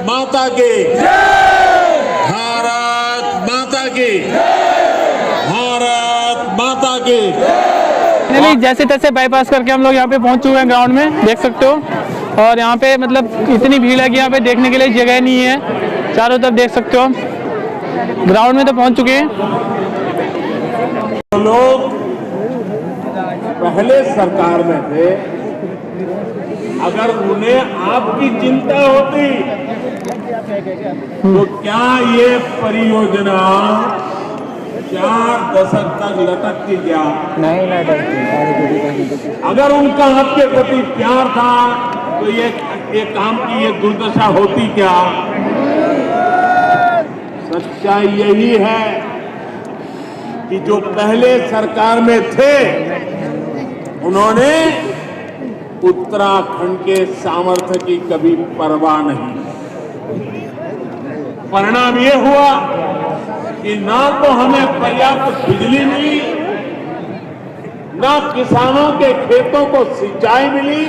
माता की, भारत माता की, भारत माता की। जैसे तैसे बाईपास करके हम लोग यहाँ पे पहुँच चुके हैं ग्राउंड में, देख सकते हो। और यहाँ पे मतलब इतनी भीड़ है कि यहाँ पे देखने के लिए जगह नहीं है, चारों तरफ देख सकते हो। ग्राउंड में तो पहुँच चुके हैं। लोग पहले सरकार में थे, अगर उन्हें आपकी चिंता होती तो क्या ये परियोजना 4 दशक तक लटकती क्या? नहीं लटकती। अगर उनका आपके प्रति प्यार था तो ये काम की ये दुर्दशा होती क्या? सच्चाई यही है कि जो पहले सरकार में थे उन्होंने उत्तराखंड के सामर्थ्य की कभी परवाह नहीं। परिणाम ये हुआ कि ना तो हमें पर्याप्त बिजली मिली, ना किसानों के खेतों को सिंचाई मिली,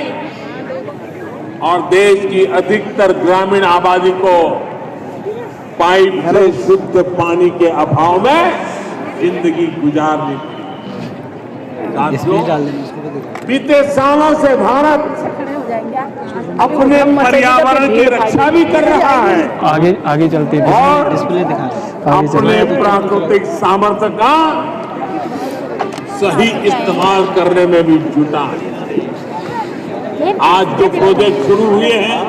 और देश की अधिकतर ग्रामीण आबादी को पाइप से शुद्ध पानी के अभाव में जिंदगी गुजारनी पड़ी। बीते सालों से भारत अपने पर्यावरण की रक्षा भी कर रहा है, आगे चलते हैं और अपने प्राकृतिक सामर्थ्य का सही इस्तेमाल करने में भी जुटा है। आज जो प्रोजेक्ट शुरू हुए हैं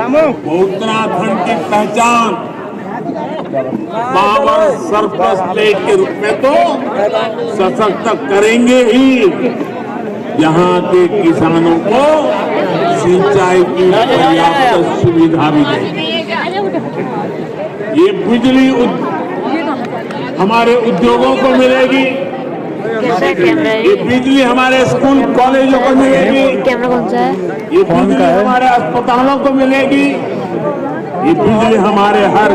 वो उत्तराखंड की पहचान पावर सरप्लस स्टेट के रूप में तो सशक्त करेंगे ही, यहाँ के किसानों को सिंचाई की पर्याप्त सुविधा भी देंगे। ये बिजली हमारे उद्योगों को मिलेगी, ये बिजली हमारे स्कूल कॉलेजों को मिलेगी, ये बिजली हमारे अस्पतालों को मिलेगी, ये बिजली हमारे हर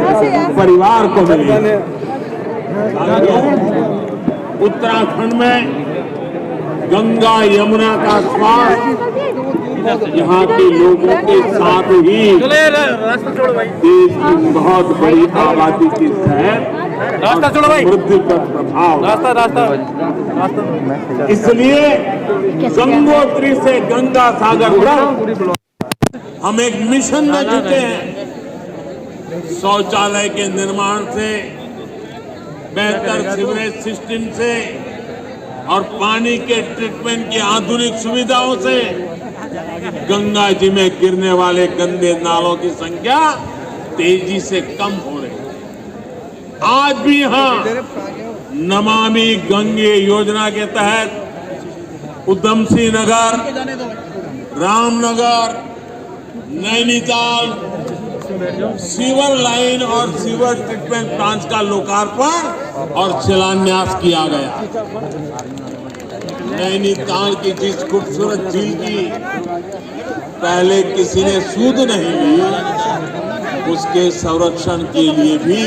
परिवार को मिलेगी। उत्तराखंड में गंगा यमुना का स्वाद यहाँ के लोगों के साथ ही देश की बहुत बड़ी आबादी की सेहत वृद्धि पर प्रभाव, इसलिए गंगोत्री से गंगा सागर तक हम एक मिशन में जुटे हैं। शौचालय के निर्माण से, बेहतर सीवरेज सिस्टम से और पानी के ट्रीटमेंट की आधुनिक सुविधाओं से गंगा जी में गिरने वाले गंदे नालों की संख्या तेजी से कम हो रही है। आज भी यहाँ नमामि गंगे योजना के तहत उधम सिंह नगर, रामनगर, नैनीताल सीवर लाइन और सीवर ट्रीटमेंट प्लांट का लोकार्पण और शिलान्यास किया गया। नैनीताल की जिस खूबसूरत झील की पहले किसी ने सूद नहीं ली, उसके संरक्षण के लिए भी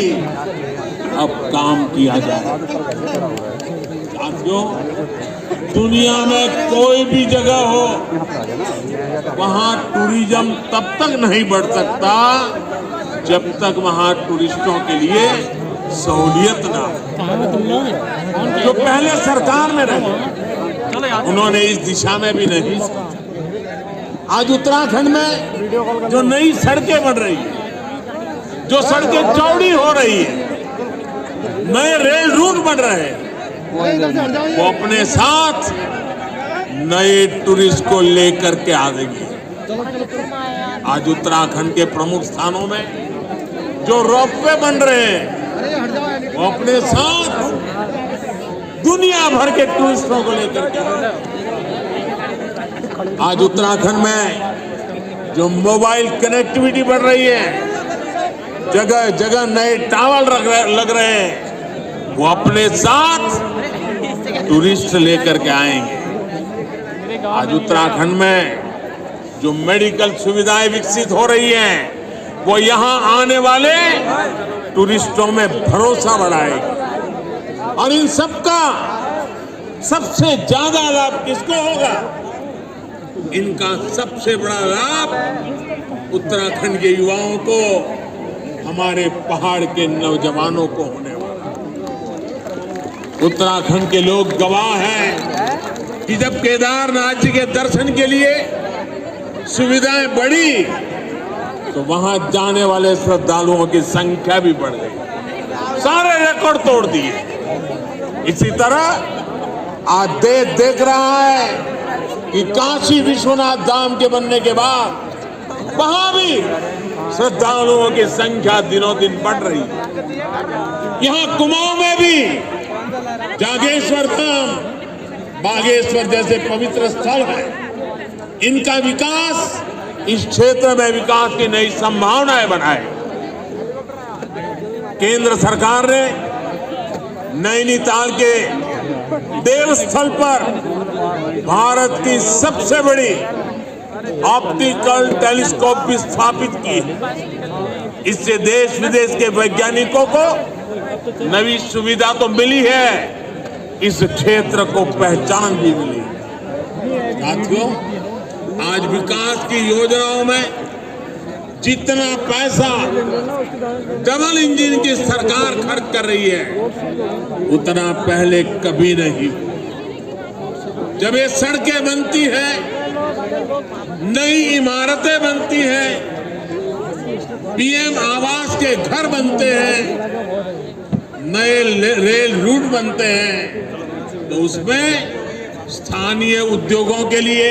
अब काम किया जा रहा है। साथियों, दुनिया में कोई भी जगह हो वहां टूरिज्म तब तक नहीं बढ़ सकता जब तक वहां टूरिस्टों के लिए सहूलियत ना हो। जो पहले सरकार में रहे उन्होंने इस दिशा में भी नहीं सोचा। आज उत्तराखंड में जो नई सड़कें बन रही है, जो सड़कें चौड़ी हो रही है, नए रेल रूट बन रहे हैं, वो अपने साथ नए टूरिस्ट को लेकर के आ देंगे। आज उत्तराखंड के प्रमुख स्थानों में जो रोपवे बन रहे हैं वो अपने साथ दुनिया भर के टूरिस्टों को लेकर के। आज उत्तराखंड में जो मोबाइल कनेक्टिविटी बढ़ रही है, जगह जगह नए टावर लग रहे हैं, वो अपने साथ टूरिस्ट लेकर के आएंगे। आज उत्तराखंड में जो मेडिकल सुविधाएं विकसित हो रही हैं, वो यहाँ आने वाले टूरिस्टों में भरोसा बढ़ाएगी। और इन सबका सबसे ज्यादा लाभ किसको होगा? इनका सबसे बड़ा लाभ उत्तराखंड के युवाओं को, हमारे पहाड़ के नौजवानों को होने वाला। उत्तराखंड के लोग गवाह हैं कि जब केदारनाथ जी के दर्शन के लिए सुविधाएं बढ़ी तो वहां जाने वाले श्रद्धालुओं की संख्या भी बढ़ गई, सारे रिकॉर्ड तोड़ दिए। इसी तरह आज देश देख रहा है कि काशी विश्वनाथ धाम के बनने के बाद वहां भी श्रद्धालुओं की संख्या दिनों दिन बढ़ रही है। यहां कुमाऊं में भी जागेश्वर धाम, बागेश्वर जैसे पवित्र स्थल है, इनका विकास इस क्षेत्र में विकास की नई संभावनाएं बनाए। केंद्र सरकार ने नैनीताल के देवस्थल पर भारत की सबसे बड़ी ऑप्टिकल टेलीस्कोप भी स्थापित की है। इससे देश विदेश के वैज्ञानिकों को नई सुविधा तो मिली है, इस क्षेत्र को पहचान भी मिली। साथियों, आज विकास की योजनाओं में जितना पैसा डबल इंजन की सरकार खर्च कर रही है, उतना पहले कभी नहीं। जब ये सड़कें बनती हैं, नई इमारतें बनती हैं, पीएम आवास के घर बनते हैं, नए रेल रूट बनते हैं, तो उसमें स्थानीय उद्योगों के लिए,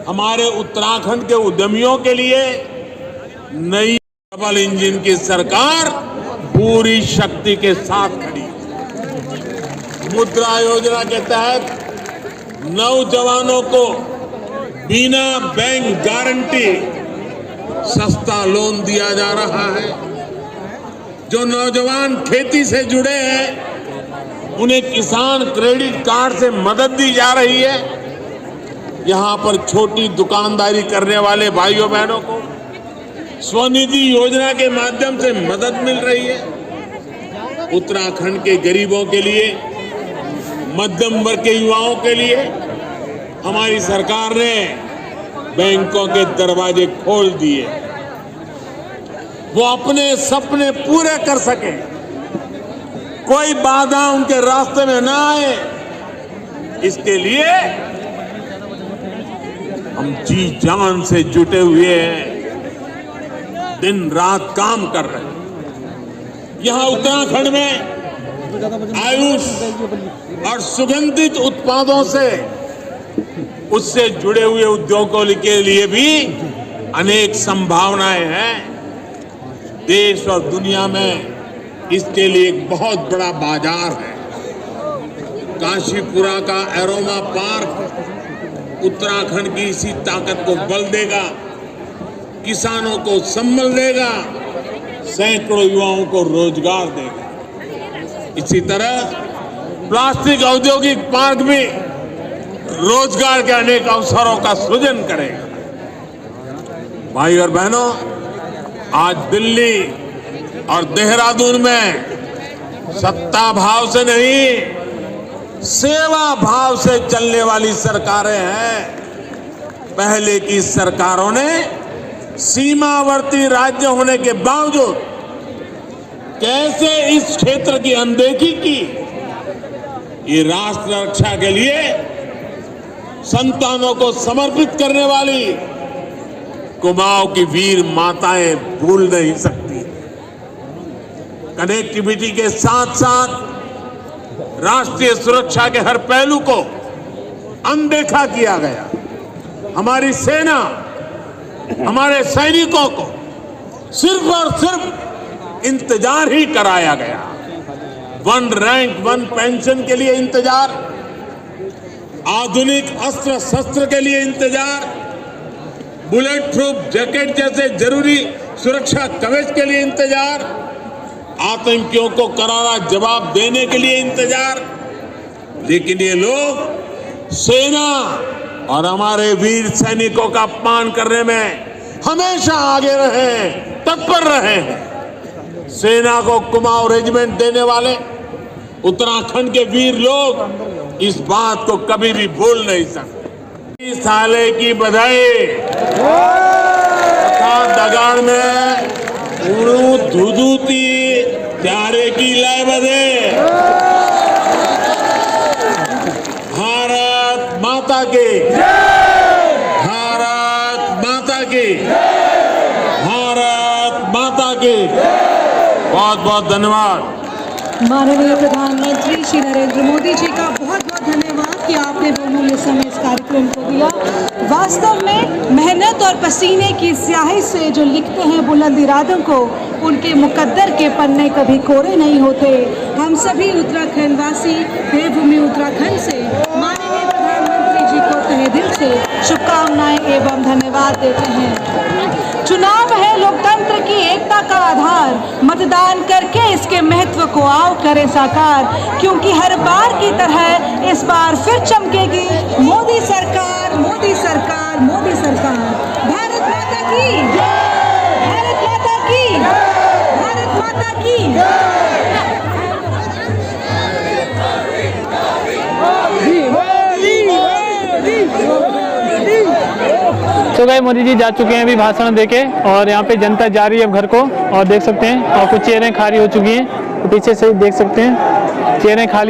हमारे उत्तराखंड के उद्यमियों के लिए नई डबल इंजन की सरकार पूरी शक्ति के साथ खड़ी। मुद्रा योजना के तहत नौजवानों को बिना बैंक गारंटी सस्ता लोन दिया जा रहा है। जो नौजवान खेती से जुड़े हैं, उन्हें किसान क्रेडिट कार्ड से मदद दी जा रही है। यहां पर छोटी दुकानदारी करने वाले भाइयों बहनों को स्वनिधि योजना के माध्यम से मदद मिल रही है। उत्तराखंड के गरीबों के लिए, मध्यम वर्ग के युवाओं के लिए हमारी सरकार ने बैंकों के दरवाजे खोल दिए, वो अपने सपने पूरे कर सके, कोई बाधा उनके रास्ते में ना आए। इसके लिए हम जी जान से जुटे हुए हैं, दिन रात काम कर रहे हैं। यहां उत्तराखंड में आयुष और सुगंधित उत्पादों से, उससे जुड़े हुए उद्योगों के लिए भी अनेक संभावनाएं हैं। देश और दुनिया में इसके लिए एक बहुत बड़ा बाजार है। काशीपुरा का एरोमा पार्क उत्तराखंड की इसी ताकत को बल देगा, किसानों को संबल देगा, सैकड़ों युवाओं को रोजगार देगा। इसी तरह प्लास्टिक औद्योगिक पार्क भी रोजगार के अनेक अवसरों का सृजन करेगा। भाई और बहनों, आज दिल्ली और देहरादून में सत्ता भाव से नहीं, सेवा भाव से चलने वाली सरकारें हैं। पहले की सरकारों ने सीमावर्ती राज्य होने के बावजूद कैसे इस क्षेत्र की अनदेखी की। ये राष्ट्र रक्षा के लिए संतानों को समर्पित करने वाली कुमाऊं की वीर माताएं भूल नहीं सकती। कनेक्टिविटी के साथ साथ राष्ट्रीय सुरक्षा के हर पहलू को अनदेखा किया गया। हमारी सेना, हमारे सैनिकों को सिर्फ और सिर्फ इंतजार ही कराया गया। 1 रैंक 1 पेंशन के लिए इंतजार, आधुनिक अस्त्र शस्त्र के लिए इंतजार, बुलेट प्रूफ जैकेट जैसे जरूरी सुरक्षा कवच के लिए इंतजार, आतंकियों को करारा जवाब देने के लिए इंतजार। लेकिन ये लोग सेना और हमारे वीर सैनिकों का अपमान करने में हमेशा आगे रहे, तत्पर रहे हैं। सेना को कुमाऊं रेजिमेंट देने वाले उत्तराखंड के वीर लोग इस बात को कभी भी भूल नहीं सकते। साले की बधाई। आखा दगाड़ में उणू धुधुती त्यारे की लय बदे भारत माता के भारत माता के भारत माता के बहुत बहुत धन्यवाद। माननीय प्रधानमंत्री श्री नरेंद्र मोदी जी का बहुत बहुत धन्यवाद कि आपने बहुमूल्य समय इस कार्यक्रम को दिया। वास्तव में मेहनत और पसीने की स्याही से जो लिखते हैं बुलंद इरादों को, उनके मुकद्दर के पन्ने कभी कोरे नहीं होते। हम सभी उत्तराखंड वासी देवभूमि उत्तराखंड से माननीय प्रधानमंत्री जी को तहे दिल से शुभकामनाएं एवं धन्यवाद देते हैं। चुनाव है लोकतंत्र की एकता का आधार, मतदान करके इसके महत्व को आओ करें साकार, क्योंकि हर बार की तरह इस बार फिर चमकेगी मोदी सरकार, मोदी सरकार, मोदी सरकार। भारत माता की, भारत माता की, भारत माता की। तो गए मोदी जी जा चुके हैं अभी भाषण देके, और यहाँ पे जनता जा रही है अब घर को, और देख सकते हैं और कुछ चेयरें खाली हो चुकी हैं, तो पीछे से देख सकते हैं चेयरें खाली।